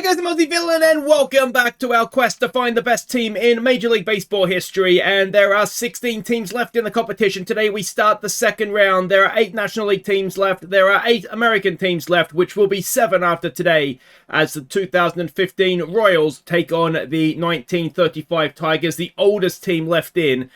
guys, I'm Aussie Villain, and welcome back to our quest to find the best team in Major League Baseball history. And there are 16 teams left in the competition. Today we start the second round. There are 8 National League teams left. There are 8 American teams left, which will be 7 after today, as the 2015 Royals take on the 1935 Tigers, the oldest team left in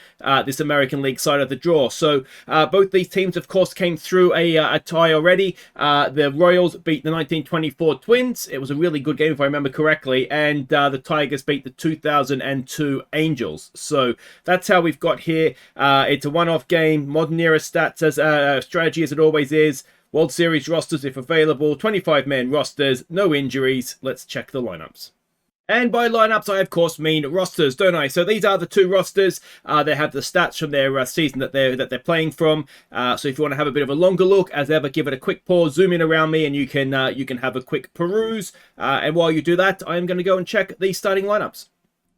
this American League side of the draw. So both these teams, of course, came through a tie already. The Royals beat the 1924 Twins. It was a really good game, if I remember correctly, and the Tigers beat the 2002 Angels. So that's how we've got here. It's a one-off game, modern era stats as strategy as it always is. World Series rosters if available, 25-man rosters, no injuries. Let's check the lineups. And by lineups, I of course mean rosters, don't I? So these are the 2 rosters. They have the stats from their season that they're playing from. So if you want to have a bit of a longer look, as ever, give it a quick pause, zoom in around me, and you can have a quick peruse. And while you do that, I am going to go and check the starting lineups.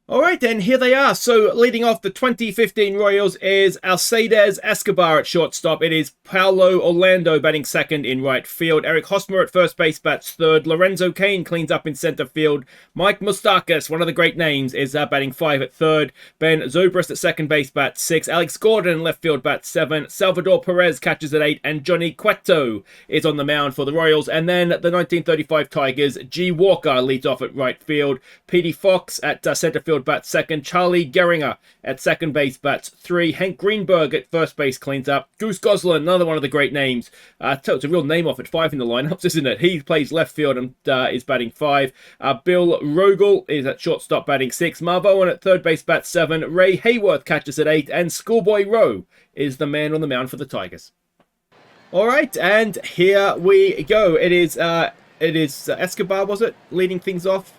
Alright then, here they are. So leading off the 2015 Royals is Alcides Escobar at shortstop. It is Paulo Orlando batting second in right field. Eric Hosmer at first base bats third. Lorenzo Cain cleans up in center field. Mike Moustakas, one of the great names, is batting 5 at third. Ben Zobrist at second base bats 6. Alex Gordon left field bats 7. Salvador Perez catches at 8. And Johnny Cueto is on the mound for the Royals. And then the 1935 Tigers, G. Walker leads off at right field. Petey Fox at center field bats second. Charlie Gehringer at second base bats 3. Hank Greenberg at first base cleans up. Goose Goslin, another one of the great names. It's a real name off at 5 in the lineups, isn't it? He plays left field and is batting 5. Bill Rogel is at shortstop batting 6. Marv Owen at third base bats 7. Ray Hayworth catches at 8. And Schoolboy Rowe is the man on the mound for the Tigers. All right, and here we go. It is Escobar, was it, leading things off?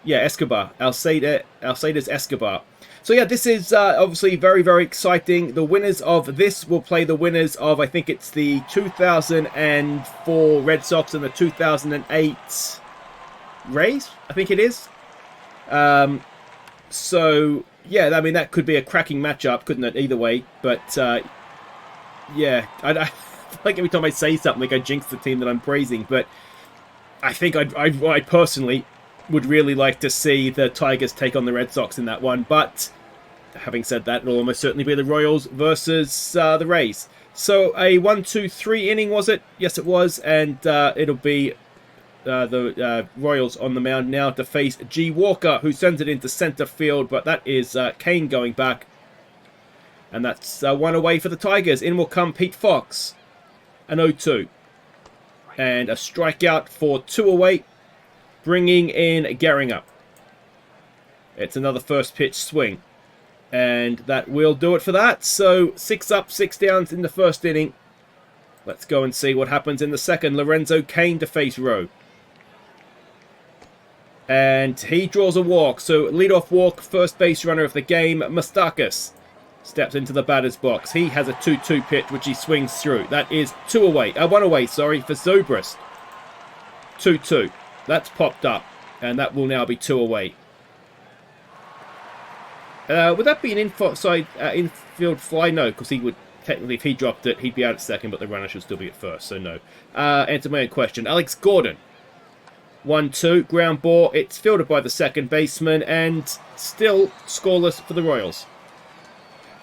Yeah, Escobar. Alcides Escobar. So yeah, this is obviously very, very exciting. The winners of this will play the winners of, I think it's the 2004 Red Sox and the 2008 Rays, I think it is. So yeah, I mean, that could be a cracking matchup, couldn't it? Either way. But yeah, I feel like every time I say something, like I jinx the team that I'm praising. But I think I personally would really like to see the Tigers take on the Red Sox in that one. But having said that, it'll almost certainly be the Royals versus the Rays. So a 1-2-3 inning, was it? Yes, it was. And it'll be the Royals on the mound now to face G. Walker, who sends it into center field. But that is Cain going back. And that's 1 away for the Tigers. In will come Pete Fox. An 0-2. And a strikeout for 2 away. Bringing in Gehringer. It's another first pitch swing. And that will do it for that. So 6 up, 6 downs in the first inning. Let's go and see what happens in the second. Lorenzo Cain to face Rowe. And he draws a walk. So leadoff walk, first base runner of the game, Moustakas steps into the batter's box. He has a 2-2 pitch, which he swings through. That is 1 away, sorry, for Zobrist. 2-2. That's popped up, and that will now be 2 away. Would that be an infield fly? No, because he would technically, if he dropped it, he'd be out at second, but the runner should still be at first, so no. Answer my own question. Alex Gordon. 1-2, ground ball. It's fielded by the second baseman, and still scoreless for the Royals.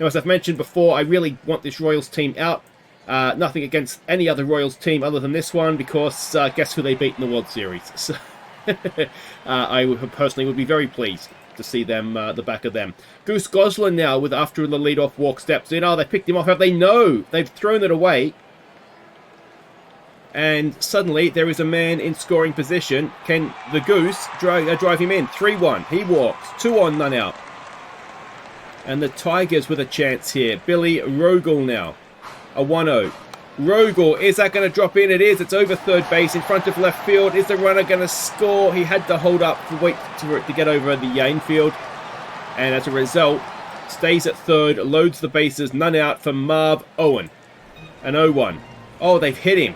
Now, as I've mentioned before, I really want this Royals team out. Nothing against any other Royals team other than this one, because guess who they beat in the World Series? So I personally would be very pleased to see them, the back of them. Goose Goslin now, with after the leadoff walk steps in. Oh, they picked him off. Have they? No! They've thrown it away. And suddenly there is a man in scoring position. Can the Goose drive him in? 3-1. He walks. 2 on, none out. And the Tigers with a chance here. Billy Rogel now. A 1-0. Rogel, is that going to drop in? It is. It's over third base in front of left field. Is the runner going to score? He had to hold up to wait for it to get over the infield. And as a result, stays at third, loads the bases, none out for Marv Owen. An 0-1. Oh, they've hit him.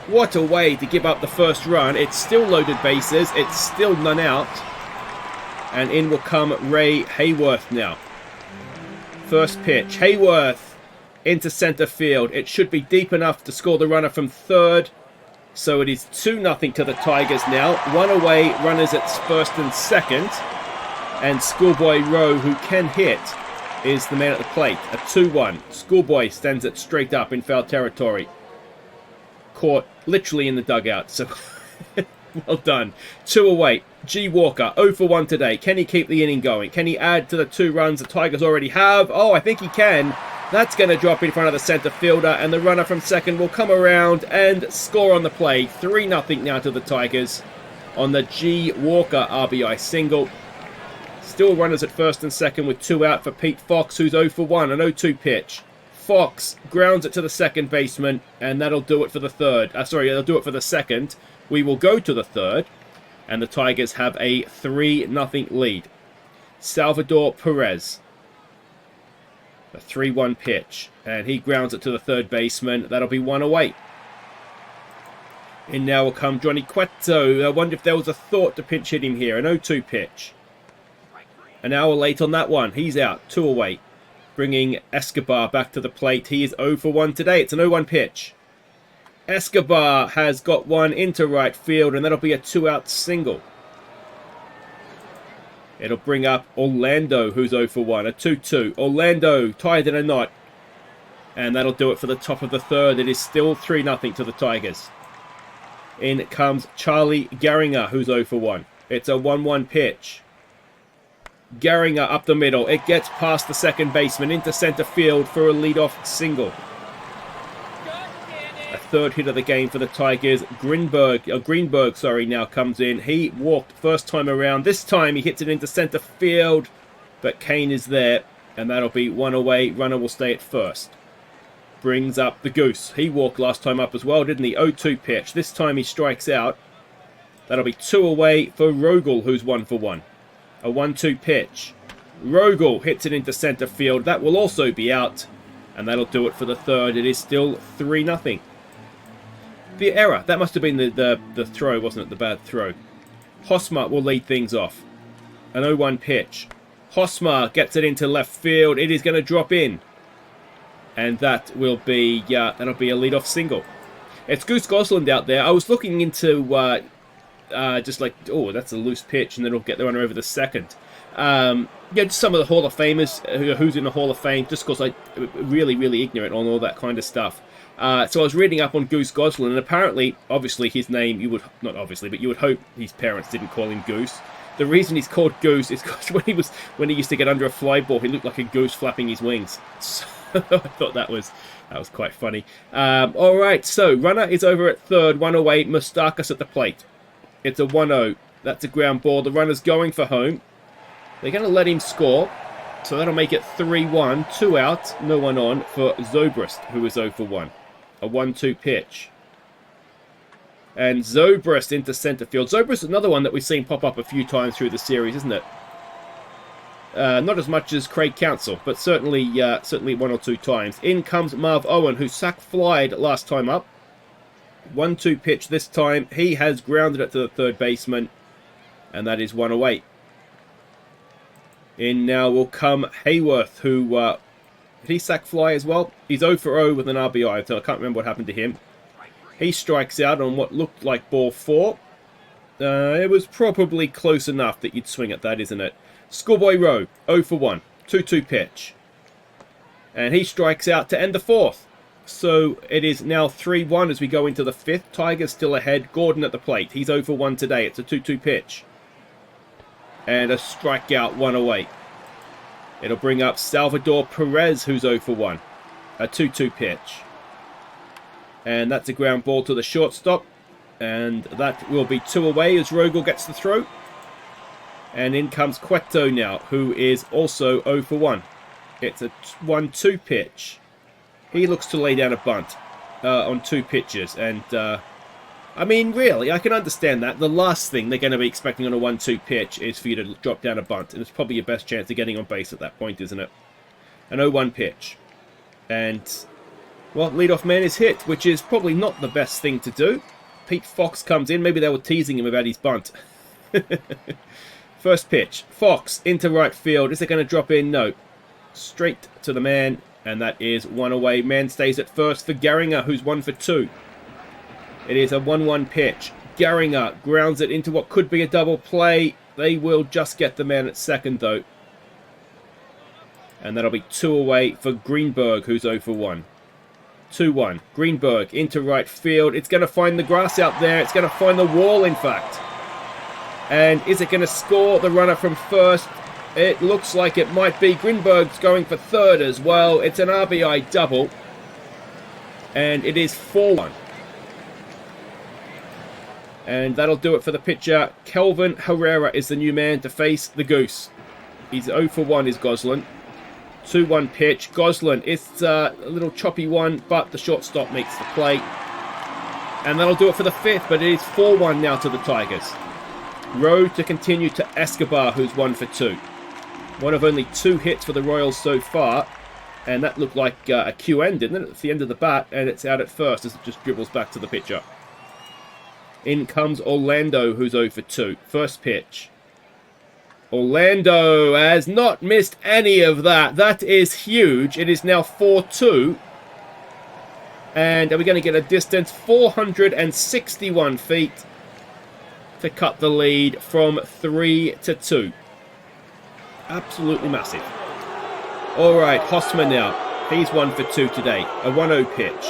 What a way to give up the first run. It's still loaded bases. It's still none out. And in will come Ray Hayworth now. First pitch. Hayworth into center field. It should be deep enough to score the runner from third. So it is 2-0 to the Tigers now. 1 away, runners at first and second. And Schoolboy Rowe, who can hit, is the man at the plate. A 2-1. Schoolboy stands it straight up in foul territory. Caught literally in the dugout. So well done. 2 away. G. Walker, 0 for 1 today. Can he keep the inning going? Can he add to the 2 runs the Tigers already have? Oh, I think he can. That's going to drop in front of the centre fielder, and the runner from second will come around and score on the play. 3-0 now to the Tigers on the G. Walker RBI single. Still runners at first and second with 2 out for Pete Fox, who's 0 for 1, an 0-2 pitch. Fox grounds it to the second baseman, and that'll do it for the third. That'll do it for the second. We will go to the third, and the Tigers have a 3-0 lead. Salvador Perez. A 3-1 pitch, and he grounds it to the third baseman. That'll be 1 away. In now will come Johnny Cueto. I wonder if there was a thought to pinch hit him here. An 0-2 pitch. An hour late on that one. He's out. 2 away. Bringing Escobar back to the plate. He is 0 for 1 today. It's an 0-1 pitch. Escobar has got one into right field, and that'll be a 2-out single. It'll bring up Orlando, who's 0 for 1. A 2-2. Orlando tied in a knot. And that'll do it for the top of the third. It is still 3-0 to the Tigers. In comes Charlie Gehringer, who's 0 for 1. It's a 1-1 pitch. Gehringer up the middle. It gets past the second baseman into center field for a leadoff single. A third hit of the game for the Tigers. Greenberg now comes in. He walked first time around. This time he hits it into center field, but Kane is there, and that'll be 1 away. Runner will stay at first. Brings up the Goose. He walked last time up as well, didn't he? 0-2 pitch. This time he strikes out. That'll be 2 away for Rogel, who's 1 for 1. A 1-2 pitch. Rogel hits it into center field. That will also be out, and that'll do it for the third. It is still 3-0. The error. That must have been the throw, wasn't it? The bad throw. Hosmer will lead things off. An 0-1 pitch. Hosmer gets it into left field. It is going to drop in. And that will be, that'll be a leadoff single. It's Goose Gosling out there. I was looking into just like, oh, that's a loose pitch, and then it'll get the runner over the second. Just some of the Hall of Famers, who's in the Hall of Fame, just because I'm really, really ignorant on all that kind of stuff. So I was reading up on Goose Gosling, and apparently, obviously, his name, not obviously, but you would hope his parents didn't call him Goose. The reason he's called Goose is because when he used to get under a fly ball, he looked like a goose flapping his wings. So I thought that was quite funny. All right, so runner is over at third, 1 away. Moustakas at the plate. It's a 1-0. That's a ground ball. The runner's going for home. They're going to let him score. So that'll make it 3-1. 2 out, no one on for Zobrist, who is 0 for 1. A 1-2 pitch. And Zobrist into center field. Zobrist is another one that we've seen pop up a few times through the series, isn't it? Not as much as Craig Counsell, but certainly 1 or 2 times. In comes Marv Owen, who sack-flied last time up. 1-2 pitch this time. He has grounded it to the third baseman, and that is 1 away. In now will come Hayworth, who did he sack fly as well? He's 0 for 0 with an RBI, so I can't remember what happened to him. He strikes out on what looked like ball 4. It was probably close enough that you'd swing at that, isn't it? Schoolboy Rowe, 0 for 1. 2-2 pitch. And he strikes out to end the fourth. So it is now 3-1 as we go into the fifth. Tigers still ahead. Gordon at the plate. He's 0 for 1 today. It's a 2-2 pitch. And a strikeout, 1 away. It'll bring up Salvador Perez, who's 0 for 1. A 2-2 pitch. And that's a ground ball to the shortstop. And that will be 2 away as Rogel gets the throw. And in comes Cueto now, who is also 0 for 1. It's a 1-2 pitch. He looks to lay down a bunt on 2 pitches. And, I mean, really, I can understand that. The last thing they're going to be expecting on a 1-2 pitch is for you to drop down a bunt. And it's probably your best chance of getting on base at that point, isn't it? An 0-1 pitch. And, well, leadoff man is hit, which is probably not the best thing to do. Pete Fox comes in. Maybe they were teasing him about his bunt. First pitch. Fox into right field. Is it going to drop in? No. Straight to the man. And that is 1 away. Man stays at first for Gehringer, who's 1 for 2. It is a 1-1 pitch. Garinger grounds it into what could be a double play. They will just get the man at second, though. And that'll be 2 away for Greenberg, who's 0 for 1. 2-1. Greenberg into right field. It's going to find the grass out there. It's going to find the wall, in fact. And is it going to score the runner from first? It looks like it might be. Greenberg's going for third as well. It's an RBI double. And it is 4-1. And that'll do it for the pitcher. Kelvin Herrera is the new man to face the Goose. He's 0 for 1 is Goslin. 2-1 pitch. Goslin, it's a little choppy one, but the shortstop makes the play. And that'll do it for the fifth, but it is 4-1 now to the Tigers. Rowe to continue to Escobar, who's 1 for 2. One of only 2 hits for the Royals so far. And that looked like a QN, didn't it? It's the end of the bat, and it's out at first as it just dribbles back to the pitcher. In comes Orlando, who's 0 for 2. First pitch. Orlando has not missed any of that. That is huge. It is now 4-2. And are we going to get a distance? 461 feet to cut the lead from 3-2. Absolutely massive. All right, Hosmer now. He's 1 for 2 today. A 1-0 pitch.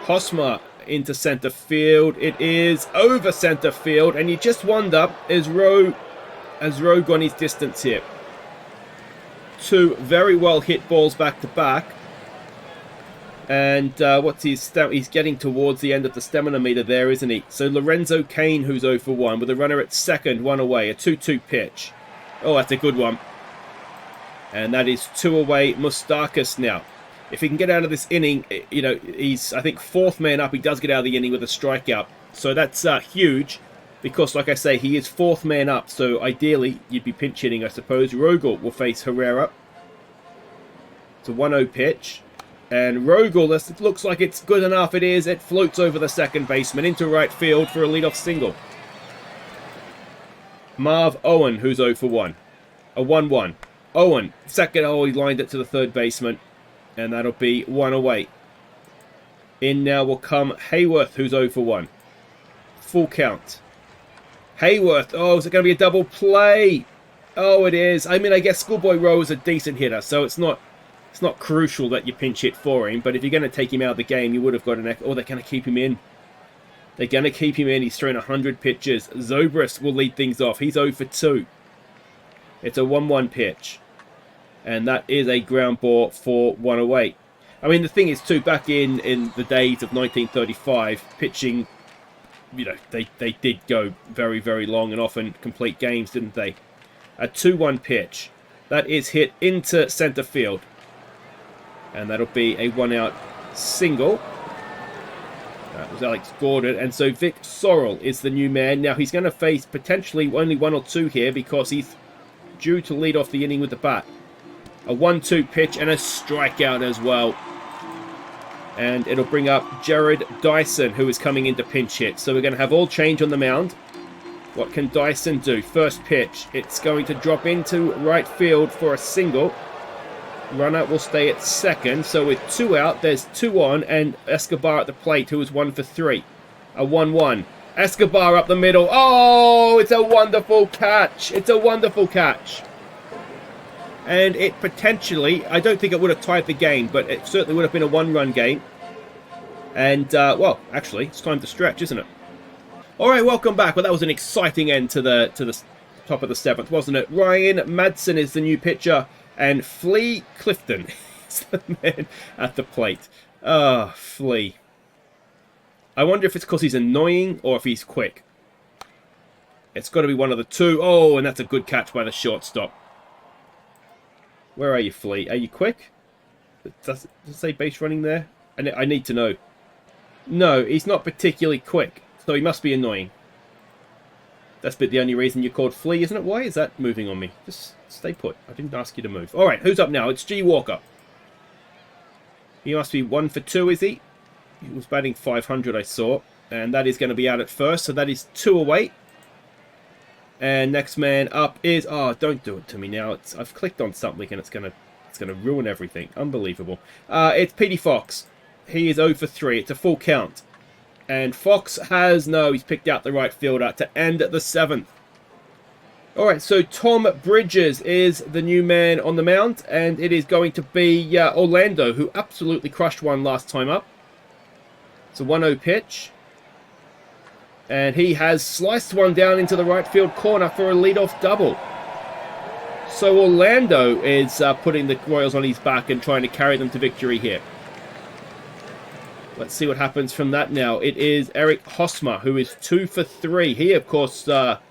Hosmer into centre field. It is over centre field. And you just wonder, has Rowe gone his distance here? 2 very well hit balls back to back. And what's his he's getting towards the end of the stamina meter there, isn't he? So Lorenzo Kane, who's 0 for 1, with a runner at second, 1 away. A 2-2 pitch. Oh, that's a good one. And that is 2 away. Moustakas now. If he can get out of this inning, you know, he's, I think, 4th man up. He does get out of the inning with a strikeout. So that's huge. Because, like I say, he is 4th man up. So, ideally, you'd be pinch hitting, I suppose. Rogel will face Herrera. It's a 1-0 pitch. And Rogel, it looks like it's good enough. It is. It floats over the second baseman into right field for a leadoff single. Marv Owen, who's 0 for 1. A 1-1. Owen, second. Oh, he lined it to the third baseman. And that'll be 1 away. In now will come Hayworth, who's 0 for 1. Full count. Hayworth. Oh, is it going to be a double play? Oh, it is. I mean, I guess Schoolboy Rowe is a decent hitter, so it's not crucial that you pinch hit for him. But if you're going to take him out of the game, you would have got an... Oh, they're going to keep him in. They're going to keep him in. He's thrown 100 pitches. Zobrist will lead things off. He's 0 for 2. It's a 1-1 pitch. And that is a ground ball for 1 away. I mean, the thing is, too, back in the days of 1935, pitching, you know, they did go very, very long and often complete games, didn't they? A 2-1 pitch. That is hit into centre field. And that'll be a 1-out single. That was Alex Gordon. And so Vic Sorrell is the new man. Now, he's going to face potentially only 1 or 2 here because he's due to lead off the inning with the bat. A 1-2 pitch and a strikeout as well. And it'll bring up Jared Dyson, who is coming in to pinch hit. So we're going to have all change on the mound. What can Dyson do? First pitch. It's going to drop into right field for a single. Runner will stay at second. So with 2 out, there's 2 on. And Escobar at the plate, who is 1 for 3. A 1-1. Escobar up the middle. Oh, it's a wonderful catch. It's a wonderful catch. And it potentially, I don't think it would have tied the game, but it certainly would have been a 1-run game. And, well, actually, it's time to stretch, isn't it? All right, welcome back. Well, that was an exciting end to the top of the 7th, wasn't it? Ryan Madsen is the new pitcher, and Flea Clifton is the man at the plate. Ah, Flea. I wonder if it's because he's annoying or if he's quick. It's got to be one of the two. Oh, and that's a good catch by the shortstop. Where are you, Flea? Are you quick? Does it say base running there? I need to know. No, he's not particularly quick, so he must be annoying. That's the only reason you're called Flea, isn't it? Why is that moving on me? Just stay put. I didn't ask you to move. All right, who's up now? It's G. Walker. He must be 1 for 2, is he? He was batting 500, I saw. And that is going to be out at first, so that is 2 away. And next man up is... Oh, don't do it to me now. I've clicked on something and it's gonna ruin everything. Unbelievable. It's Petey Fox. He is 0 for 3. It's a full count. And Fox has, no, he's picked out the right fielder to end the 7th. Alright, so Tom Bridges is the new man on the mound, and it is going to be Orlando, who absolutely crushed one last time up. It's a 1-0 pitch. And he has sliced one down into the right field corner for a leadoff double. So Orlando is putting the Royals on his back and trying to carry them to victory here. Let's see what happens from that now. It is Eric Hosmer, who is 2 for 3. He, of course, got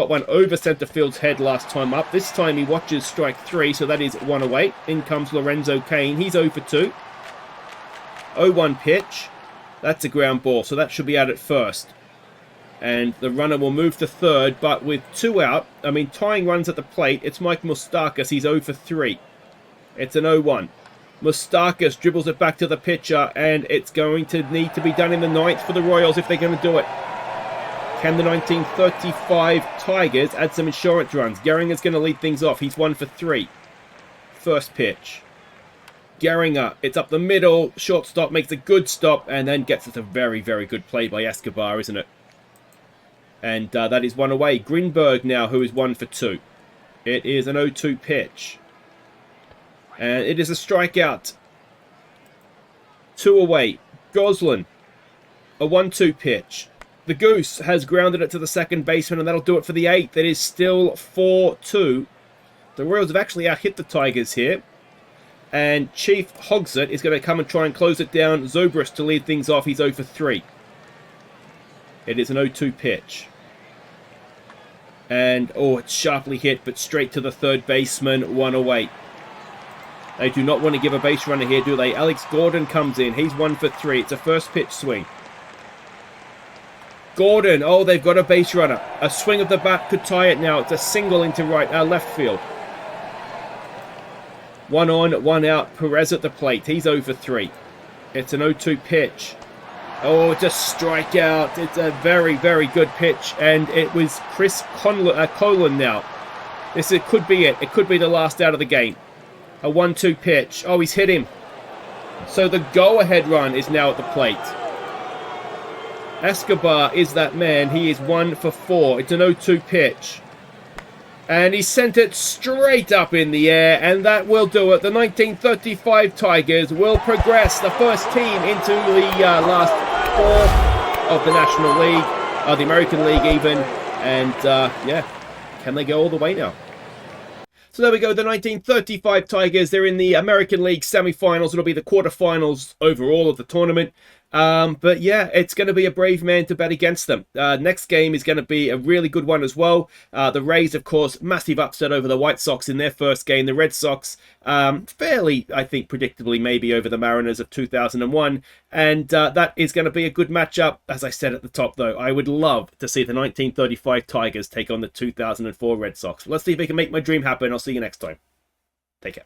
one over center field's head last time up. This time he watches strike 3, so that is 1 away. In comes Lorenzo Cain. He's 0 for 2. 0-1 pitch. That's a ground ball, so that should be out at first. And the runner will move to third, but with 2 out, I mean, tying runs at the plate, it's Mike Moustakas. He's 0 for 3. It's an 0-1. Moustakas dribbles it back to the pitcher, and it's going to need to be done in the 9th for the Royals if they're going to do it. Can the 1935 Tigers add some insurance runs? Gehringer's going to lead things off. He's 1 for 3. First pitch. Gehringer, it's up the middle. Shortstop makes a good stop, and then gets it a very, very good play by Escobar, isn't it? And that is 1 away. Greenberg now, who is 1 for 2. It is an 0-2 pitch. And it is a strikeout. 2 away. Goslin. A 1-2 pitch. The Goose has grounded it to the second baseman, and that'll do it for the 8th. It is still 4-2. The Royals have actually out-hit the Tigers here. And Chief Hogsett is going to come and try and close it down. Zobrist to lead things off. He's 0 for 3. It is an 0-2 pitch. And, oh, it's sharply hit, but straight to the third baseman. 1 away. They do not want to give a base runner here, do they? Alex Gordon comes in. He's 1 for 3. It's a first pitch swing. Gordon, oh, they've got a base runner. A swing of the bat could tie it now. It's a single into left field. 1 on, 1 out. Perez at the plate. He's 0 for 3. It's an 0-2 pitch. Oh, it's a strikeout. It's a very, very good pitch. And it was Chris Colin now. It could be it. It could be the last out of the game. A 1-2 pitch. Oh, he's hit him. So the go-ahead run is now at the plate. Escobar is that man. He is 1 for 4. It's an 0-2 pitch. And he sent it straight up in the air, and that will do it. The 1935 Tigers will progress, the first team into the last 4 of the National League, the American League even. And, yeah, can they go all the way now? So there we go, the 1935 Tigers. They're in the American League semi-finals. It'll be the quarterfinals overall of the tournament. But yeah, it's going to be a brave man to bet against them. Next game is going to be a really good one as well. The Rays, of course, massive upset over the White Sox in their first game. The Red Sox, fairly, I think, predictably, maybe over the Mariners of 2001. And that is going to be a good matchup. As I said at the top, though, I would love to see the 1935 Tigers take on the 2004 Red Sox. Let's see if we can make my dream happen. I'll see you next time. Take care.